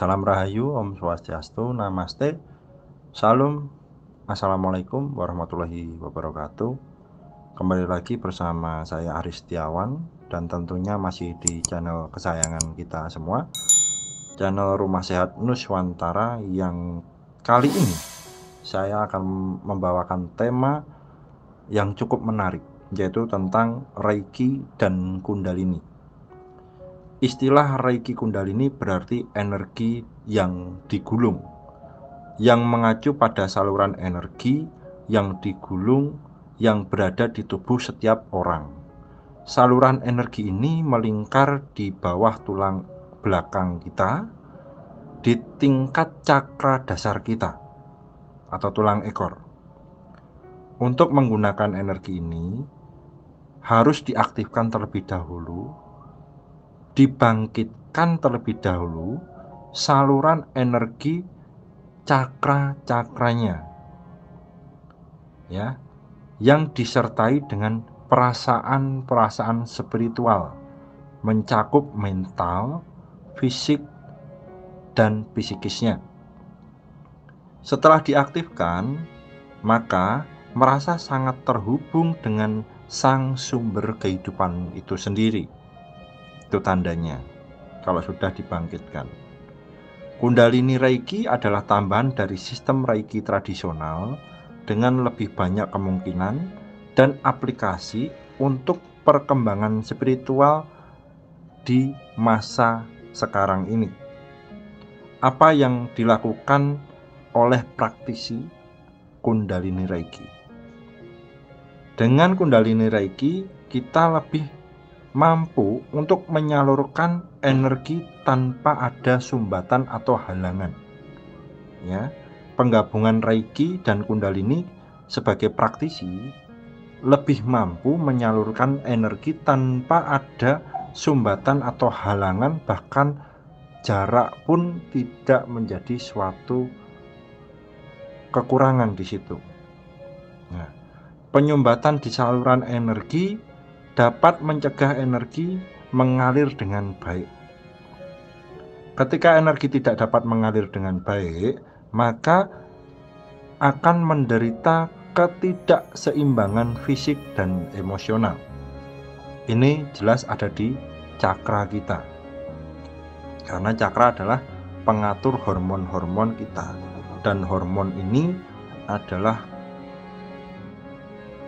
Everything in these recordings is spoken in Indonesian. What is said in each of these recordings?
Salam Rahayu, Om Swastiastu, Namaste, Salam, Assalamualaikum warahmatullahi wabarakatuh. Kembali lagi bersama saya Aris Setiawan dan tentunya masih di channel kesayangan kita semua, channel Rumah Sehat Nuswantara, yang kali ini saya akan membawakan tema yang cukup menarik, yaitu tentang Reiki dan Kundalini. Istilah Reiki Kundalini berarti energi yang digulung, yang mengacu pada saluran energi yang digulung yang berada di tubuh setiap orang. Saluran energi ini melingkar di bawah tulang belakang kita, di tingkat cakra dasar kita atau tulang ekor. Untuk menggunakan energi ini harus diaktifkan terlebih dahulu, dibangkitkan terlebih dahulu saluran energi cakra-cakranya, ya, yang disertai dengan perasaan-perasaan spiritual, mencakup mental, fisik, dan psikisnya. Setelah diaktifkan, maka merasa sangat terhubung dengan sang sumber kehidupan itu sendiri. Itu tandanya kalau sudah dibangkitkan. Kundalini Reiki adalah tambahan dari sistem Reiki tradisional dengan lebih banyak kemungkinan dan aplikasi untuk perkembangan spiritual di masa sekarang ini. Apa yang dilakukan oleh praktisi Kundalini Reiki? Dengan Kundalini Reiki, kita lebih mampu untuk menyalurkan energi tanpa ada sumbatan atau halangan. Ya, penggabungan Reiki dan Kundalini sebagai praktisi lebih mampu menyalurkan energi tanpa ada sumbatan atau halangan, bahkan jarak pun tidak menjadi suatu kekurangan di situ. Nah, penyumbatan di saluran energi dapat mencegah energi mengalir dengan baik. Ketika energi tidak dapat mengalir dengan baik, maka akan menderita ketidakseimbangan fisik dan emosional. Ini jelas ada di cakra kita, karena cakra adalah pengatur hormon-hormon kita, dan hormon ini adalah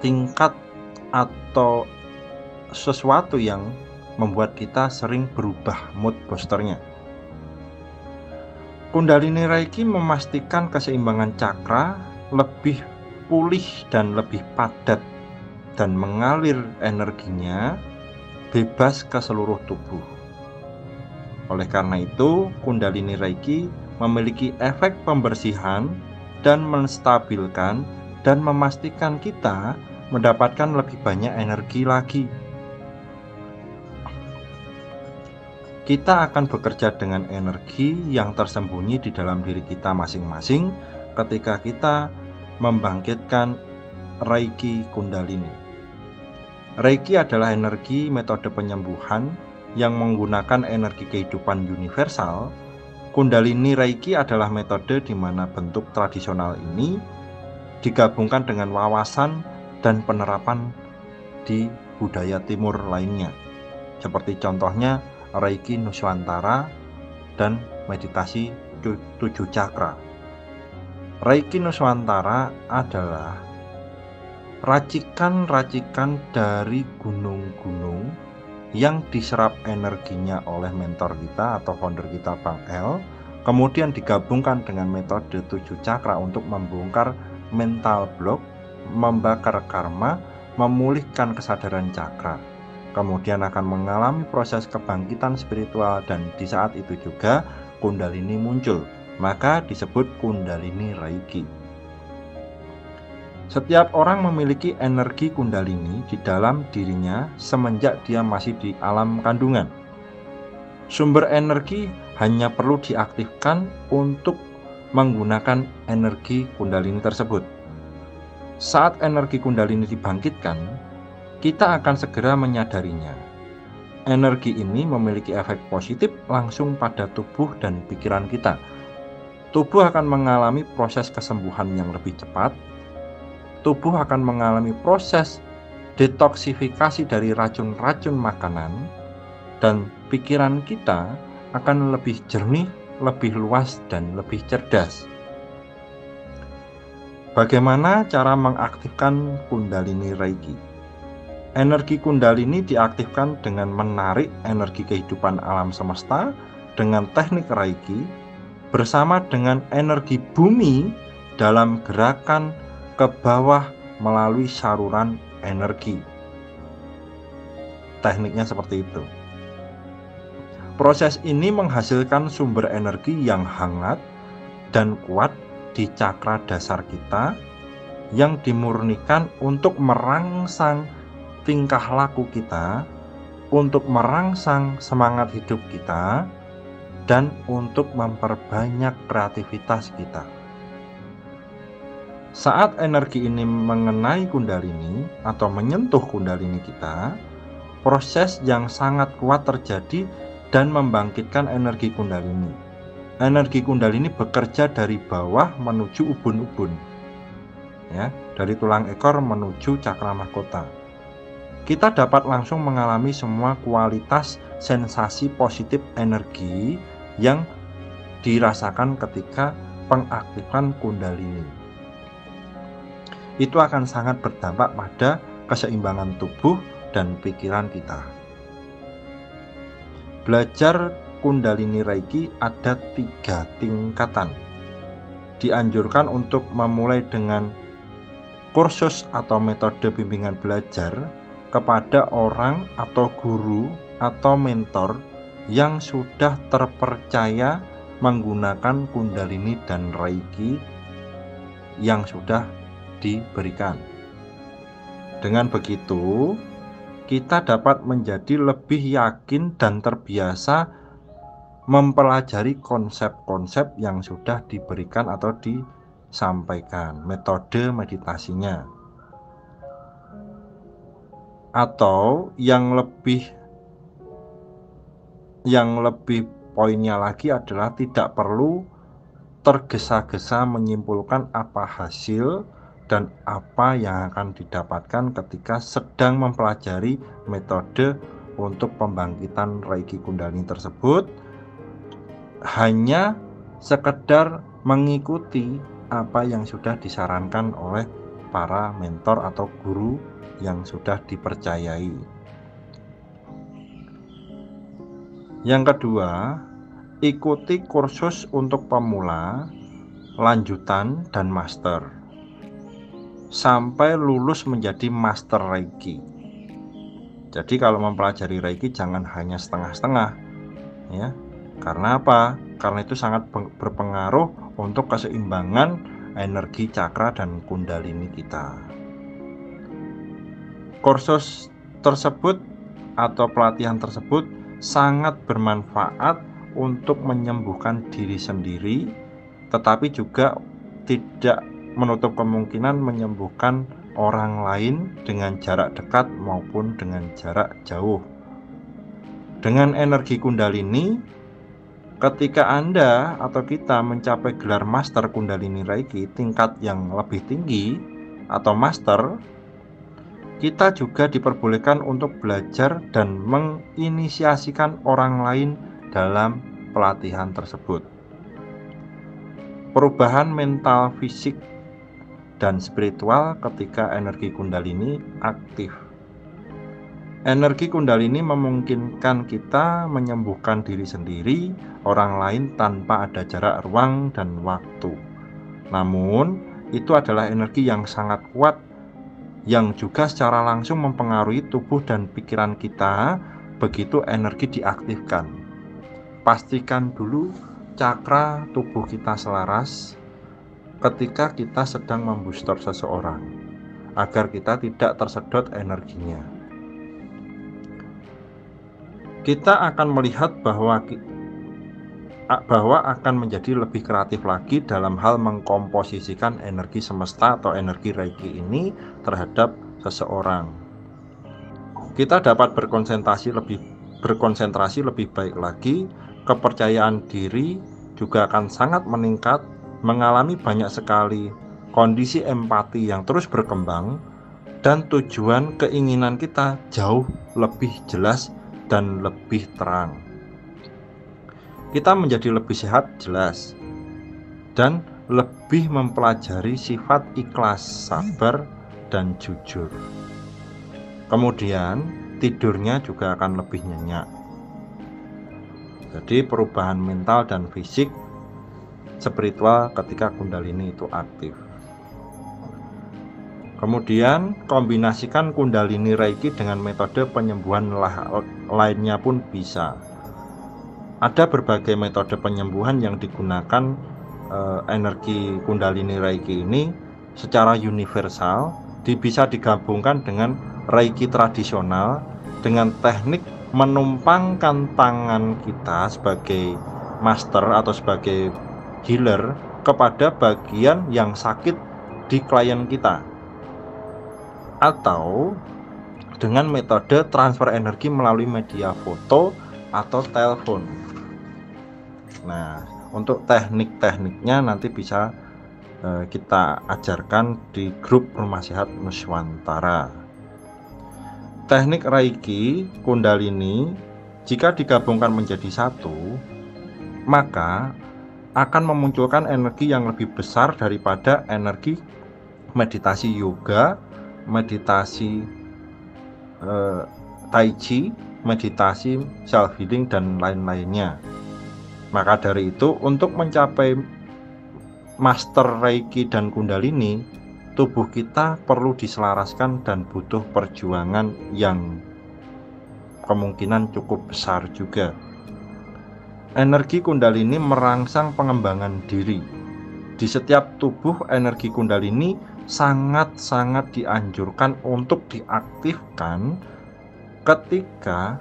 tingkat atau sesuatu yang membuat kita sering berubah mood boosternya. Kundalini Reiki memastikan keseimbangan cakra lebih pulih dan lebih padat, dan mengalir energinya bebas ke seluruh tubuh. Oleh karena itu, Kundalini Reiki memiliki efek pembersihan dan menstabilkan dan memastikan kita mendapatkan lebih banyak energi lagi. Kita akan bekerja dengan energi yang tersembunyi di dalam diri kita masing-masing ketika kita membangkitkan Reiki Kundalini. Reiki adalah energi metode penyembuhan yang menggunakan energi kehidupan universal. Kundalini Reiki adalah metode di mana bentuk tradisional ini digabungkan dengan wawasan dan penerapan di budaya timur lainnya, seperti contohnya Reiki Nuswantara dan meditasi 7 cakra. Reiki Nuswantara adalah racikan-racikan dari gunung-gunung yang diserap energinya oleh mentor kita atau founder kita, Bang El, kemudian digabungkan dengan metode 7 cakra untuk membongkar mental block, membakar karma, memulihkan kesadaran cakra. Kemudian akan mengalami proses kebangkitan spiritual, dan di saat itu juga Kundalini muncul, maka disebut Kundalini Reiki. Setiap orang memiliki energi Kundalini di dalam dirinya semenjak dia masih di alam kandungan. Sumber energi hanya perlu diaktifkan untuk menggunakan energi Kundalini tersebut. Saat energi Kundalini dibangkitkan, kita akan segera menyadarinya. Energi ini memiliki efek positif langsung pada tubuh dan pikiran kita. Tubuh akan mengalami proses kesembuhan yang lebih cepat. Tubuh akan mengalami proses detoksifikasi dari racun-racun makanan, dan pikiran kita akan lebih jernih, lebih luas, dan lebih cerdas. Bagaimana cara mengaktifkan Kundalini Reiki? Energi Kundalini diaktifkan dengan menarik energi kehidupan alam semesta dengan teknik Reiki bersama dengan energi bumi dalam gerakan ke bawah melalui saluran energi. Tekniknya seperti itu. Proses ini menghasilkan sumber energi yang hangat dan kuat di cakra dasar kita yang dimurnikan untuk merangsang tingkah laku kita, untuk merangsang semangat hidup kita, dan untuk memperbanyak kreativitas kita. Saat energi ini mengenai Kundalini atau menyentuh Kundalini kita, proses yang sangat kuat terjadi dan membangkitkan energi Kundalini. Energi Kundalini bekerja dari bawah menuju ubun-ubun, ya, dari tulang ekor menuju cakra mahkota. Kita dapat langsung mengalami semua kualitas sensasi positif energi yang dirasakan ketika pengaktifan Kundalini. Itu akan sangat berdampak pada keseimbangan tubuh dan pikiran kita. Belajar Kundalini Reiki ada 3 tingkatan. Dianjurkan untuk memulai dengan kursus atau metode bimbingan belajar kepada orang atau guru atau mentor yang sudah terpercaya menggunakan Kundalini dan Reiki yang sudah diberikan. Dengan begitu, kita dapat menjadi lebih yakin dan terbiasa mempelajari konsep-konsep yang sudah diberikan atau disampaikan, metode meditasinya. Atau yang lebih poinnya lagi adalah tidak perlu tergesa-gesa menyimpulkan apa hasil dan apa yang akan didapatkan ketika sedang mempelajari metode untuk pembangkitan Reiki Kundalini tersebut. Hanya sekedar mengikuti apa yang sudah disarankan oleh para mentor atau guru yang sudah dipercayai. Yang kedua, ikuti kursus untuk pemula, lanjutan, dan master sampai lulus menjadi master Reiki. Jadi kalau mempelajari Reiki jangan hanya setengah-setengah, ya. Karena apa? Karena itu sangat berpengaruh untuk keseimbangan energi cakra dan Kundalini kita. Kursus tersebut atau pelatihan tersebut sangat bermanfaat untuk menyembuhkan diri sendiri, tetapi juga tidak menutup kemungkinan menyembuhkan orang lain dengan jarak dekat maupun dengan jarak jauh. Dengan energi Kundalini, ketika Anda atau kita mencapai gelar Master Kundalini Reiki tingkat yang lebih tinggi atau Master, kita juga diperbolehkan untuk belajar dan menginisiasikan orang lain dalam pelatihan tersebut. Perubahan mental, fisik, dan spiritual ketika energi Kundalini aktif. Energi Kundalini memungkinkan kita menyembuhkan diri sendiri, orang lain tanpa ada jarak ruang dan waktu. Namun, itu adalah energi yang sangat kuat yang juga secara langsung mempengaruhi tubuh dan pikiran kita begitu energi diaktifkan. Pastikan dulu cakra tubuh kita selaras ketika kita sedang membooster seseorang, agar kita tidak tersedot energinya. Kita akan melihat bahwa akan menjadi lebih kreatif lagi dalam hal mengkomposisikan energi semesta atau energi Reiki ini terhadap seseorang. Kita dapat berkonsentrasi lebih berkonsentrasi lebih baik lagi, kepercayaan diri juga akan sangat meningkat, mengalami banyak sekali kondisi empati yang terus berkembang, dan tujuan keinginan kita jauh lebih jelas dan lebih terang. Kita menjadi lebih sehat, jelas, dan lebih mempelajari sifat ikhlas, sabar, dan jujur. Kemudian tidurnya juga akan lebih nyenyak. Jadi perubahan mental dan fisik spiritual ketika Kundalini itu aktif. Kemudian kombinasikan Kundalini Reiki dengan metode penyembuhan lainnya pun bisa. Ada berbagai metode penyembuhan yang digunakan energi Kundalini Reiki ini secara universal, bisa digabungkan dengan Reiki tradisional dengan teknik menumpangkan tangan kita sebagai master atau sebagai healer kepada bagian yang sakit di klien kita, atau dengan metode transfer energi melalui media foto atau telepon. Nah, untuk teknik-tekniknya nanti bisa kita ajarkan di grup Rumah Sehat Nuswantara. Teknik Reiki Kundalini jika digabungkan menjadi satu, maka akan memunculkan energi yang lebih besar daripada energi meditasi yoga, meditasi tai chi, meditasi self healing, dan lain-lainnya. Maka dari itu, untuk mencapai master Reiki dan Kundalini, tubuh kita perlu diselaraskan dan butuh perjuangan yang kemungkinan cukup besar juga. Energi Kundalini merangsang pengembangan diri. Di setiap tubuh, energi Kundalini sangat-sangat dianjurkan untuk diaktifkan ketika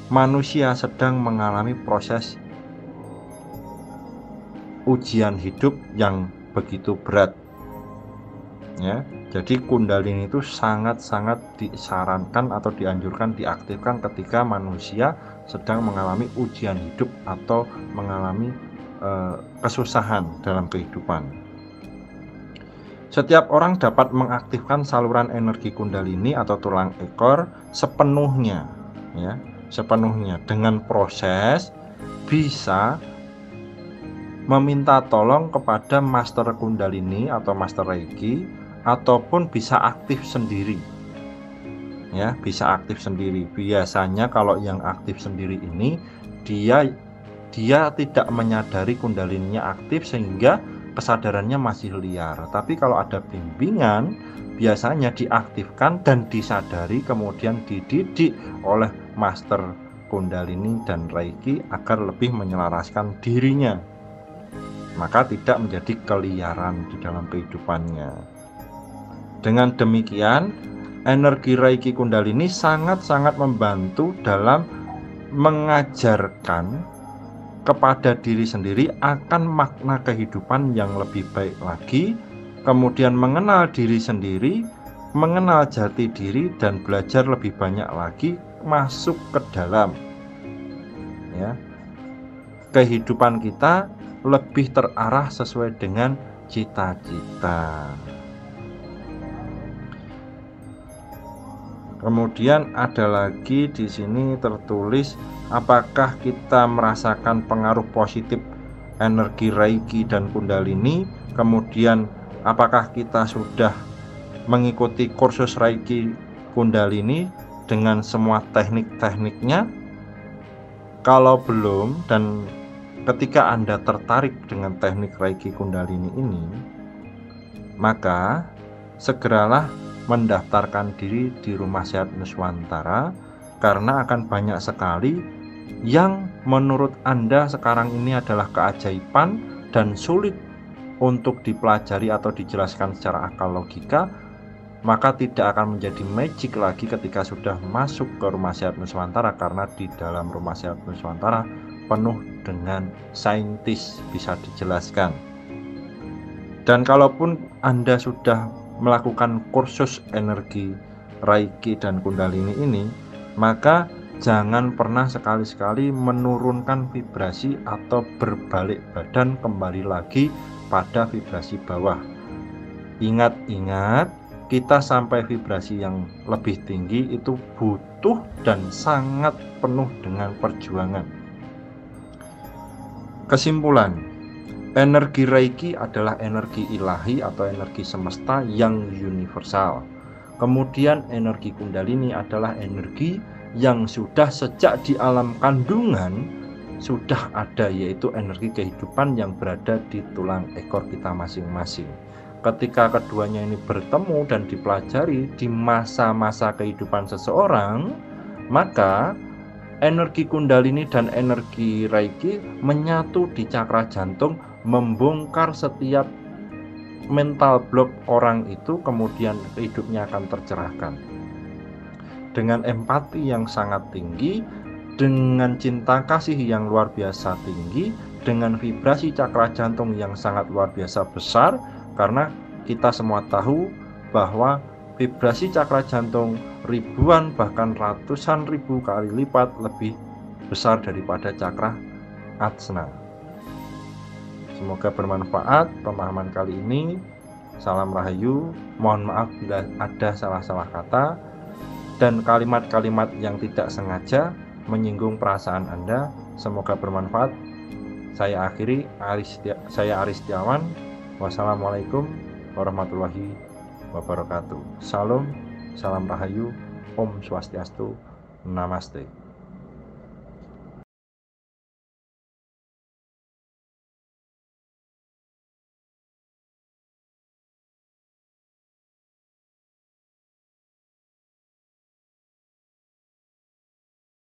manusia sedang mengalami proses ujian hidup yang begitu berat, ya. Jadi Kundalini itu sangat-sangat disarankan atau dianjurkan diaktifkan ketika manusia sedang mengalami ujian hidup atau mengalami kesusahan dalam kehidupan. Setiap orang dapat mengaktifkan saluran energi Kundalini atau tulang ekor sepenuhnya, ya, sepenuhnya dengan proses bisa meminta tolong kepada master Kundalini atau master Reiki, ataupun bisa aktif sendiri, ya, bisa aktif sendiri. Biasanya kalau yang aktif sendiri ini dia tidak menyadari Kundalininya aktif sehingga kesadarannya masih liar. Tapi kalau ada bimbingan, biasanya diaktifkan dan disadari, kemudian dididik oleh master Kundalini dan Reiki agar lebih menyelaraskan dirinya, maka tidak menjadi keliaran di dalam kehidupannya. Dengan demikian, energi Reiki Kundalini sangat-sangat membantu dalam mengajarkan kepada diri sendiri akan makna kehidupan yang lebih baik lagi, kemudian mengenal diri sendiri, mengenal jati diri, dan belajar lebih banyak lagi masuk ke dalam, ya, kehidupan kita lebih terarah sesuai dengan cita-cita. Kemudian ada lagi di sini tertulis, apakah kita merasakan pengaruh positif energi Reiki dan Kundalini? Kemudian apakah kita sudah mengikuti kursus Reiki Kundalini dengan semua teknik-tekniknya? Kalau belum, dan ketika Anda tertarik dengan teknik Reiki Kundalini ini, maka segeralah mendaftarkan diri di Rumah Sehat Nuswantara, karena akan banyak sekali yang menurut Anda sekarang ini adalah keajaiban dan sulit untuk dipelajari atau dijelaskan secara akal logika, maka tidak akan menjadi magic lagi ketika sudah masuk ke Rumah Sehat Nuswantara, karena di dalam Rumah Sehat Nuswantara penuh dengan saintis, bisa dijelaskan. Dan kalaupun Anda sudah melakukan kursus energi Reiki dan Kundalini ini, maka Jangan pernah sekali-sekali menurunkan vibrasi atau berbalik badan kembali lagi pada vibrasi bawah. Ingat-ingat, kita sampai vibrasi yang lebih tinggi itu butuh dan sangat penuh dengan perjuangan. Kesimpulan, energi Reiki adalah energi ilahi atau energi semesta yang universal. Kemudian energi Kundalini adalah energi yang sudah sejak di alam kandungan sudah ada, yaitu energi kehidupan yang berada di tulang ekor kita masing-masing. Ketika keduanya ini bertemu dan dipelajari di masa-masa kehidupan seseorang, maka energi Kundalini dan energi Reiki menyatu di cakra jantung, membongkar setiap mental block orang itu, kemudian hidupnya akan tercerahkan. Dengan empati yang sangat tinggi, dengan cinta kasih yang luar biasa tinggi, dengan vibrasi cakra jantung yang sangat luar biasa besar, karena kita semua tahu bahwa vibrasi cakra jantung ribuan bahkan ratusan ribu kali lipat lebih besar daripada cakra ajna. Semoga bermanfaat pemahaman kali ini. Salam Rahayu. Mohon maaf bila ada salah-salah kata dan kalimat-kalimat yang tidak sengaja menyinggung perasaan Anda. Semoga bermanfaat. Saya akhiri, saya Aris Setiawan. Wassalamualaikum warahmatullahi wabarakatuh. Salam, salam Rahayu, Om Swastiastu, Namaste.